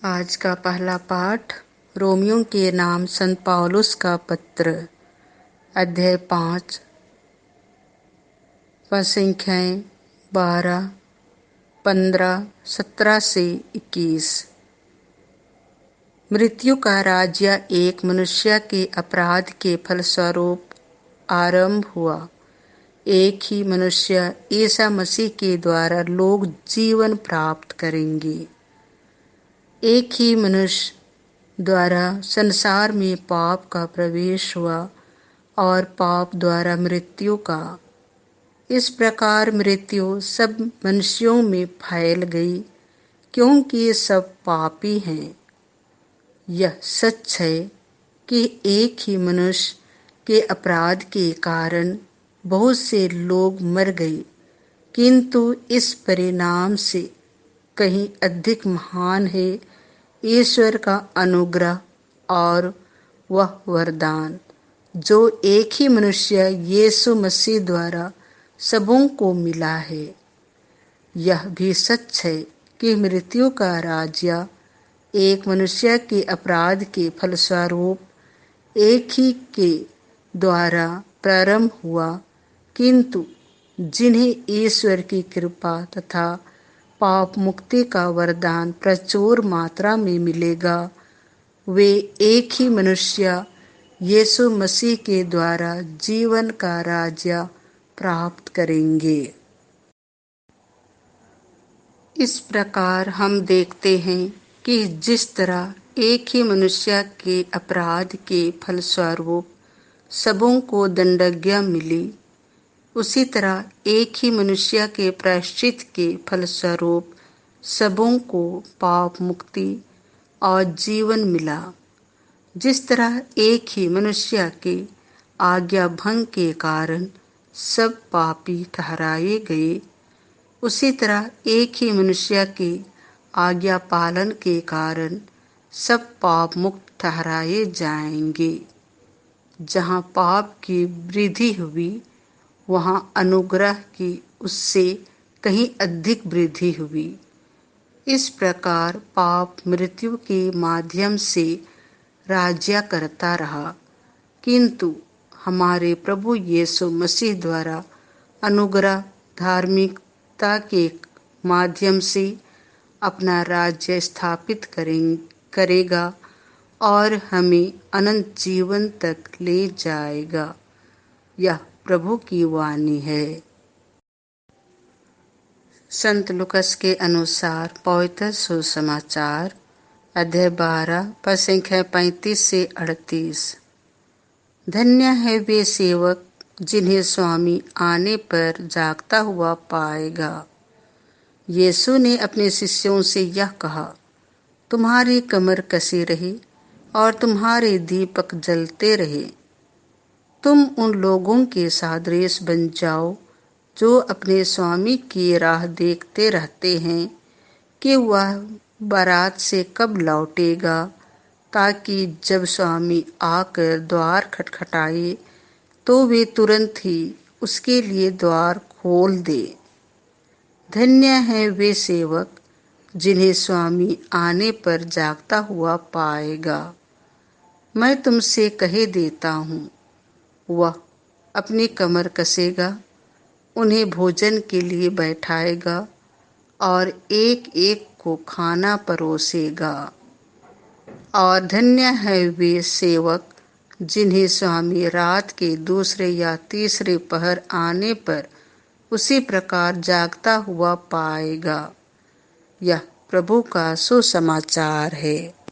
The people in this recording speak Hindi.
आज का पहला पाठ रोमियो के नाम संत पौलुस का पत्र, अध्याय 5, संख्याएं 12, 15, 17 से 21। मृत्यु का राज्य एक मनुष्य के अपराध के फलस्वरूप आरंभ हुआ। एक ही मनुष्य ईसा मसीह के द्वारा लोग जीवन प्राप्त करेंगे। एक ही मनुष्य द्वारा संसार में पाप का प्रवेश हुआ और पाप द्वारा मृत्यु का। इस प्रकार मृत्यु सब मनुष्यों में फैल गई, क्योंकि ये सब पापी हैं। यह सच है कि एक ही मनुष्य के अपराध के कारण बहुत से लोग मर गए, किंतु इस परिणाम से कहीं अधिक महान है ईश्वर का अनुग्रह और वह वरदान जो एक ही मनुष्य यीशु मसीह द्वारा सबों को मिला है। यह भी सच है कि मृत्यु का राज्य एक मनुष्य के अपराध के फलस्वरूप एक ही के द्वारा प्रारंभ हुआ, किंतु जिन्हें ईश्वर की कृपा तथा पाप मुक्ति का वरदान प्रचुर मात्रा में मिलेगा, वे एक ही मनुष्य यीशु मसीह के द्वारा जीवन का राज्य प्राप्त करेंगे। इस प्रकार हम देखते हैं कि जिस तरह एक ही मनुष्य के अपराध के फलस्वरूप सबों को दंडाज्ञा मिली, उसी तरह एक ही मनुष्य के प्रायश्चित के फलस्वरूप सबों को पाप मुक्ति और जीवन मिला। जिस तरह एक ही मनुष्य के आज्ञा भंग के कारण सब पापी ठहराए गए, उसी तरह एक ही मनुष्य के आज्ञा पालन के कारण सब पाप मुक्त ठहराए जाएंगे। जहाँ पाप की वृद्धि हुई, वहाँ अनुग्रह की उससे कहीं अधिक वृद्धि हुई। इस प्रकार पाप मृत्यु के माध्यम से राज्य करता रहा, किंतु हमारे प्रभु यीशु मसीह द्वारा अनुग्रह धार्मिकता के माध्यम से अपना राज्य स्थापित करेगा और हमें अनंत जीवन तक ले जाएगा। यह प्रभु की वाणी है। संत लूकास के अनुसार पवित्र सुसमाचार, अध्याय 12, संख्या 35 से 38। धन्य है वे सेवक जिन्हें स्वामी आने पर जागता हुआ पाएगा। यीशु ने अपने शिष्यों से यह कहा, तुम्हारी कमर कसी रहे और तुम्हारे दीपक जलते रहे। तुम उन लोगों के सादृश बन जाओ जो अपने स्वामी की राह देखते रहते हैं कि वह बारात से कब लौटेगा, ताकि जब स्वामी आकर द्वार खटखटाए तो वे तुरंत ही उसके लिए द्वार खोल दे। धन्य है वे सेवक जिन्हें स्वामी आने पर जागता हुआ पाएगा। मैं तुमसे कहे देता हूँ, वह अपनी कमर कसेगा, उन्हें भोजन के लिए बैठाएगा और एक एक को खाना परोसेगा। और धन्य है वे सेवक जिन्हें स्वामी रात के दूसरे या तीसरे पहर आने पर उसी प्रकार जागता हुआ पाएगा। यह प्रभु का सुसमाचार है।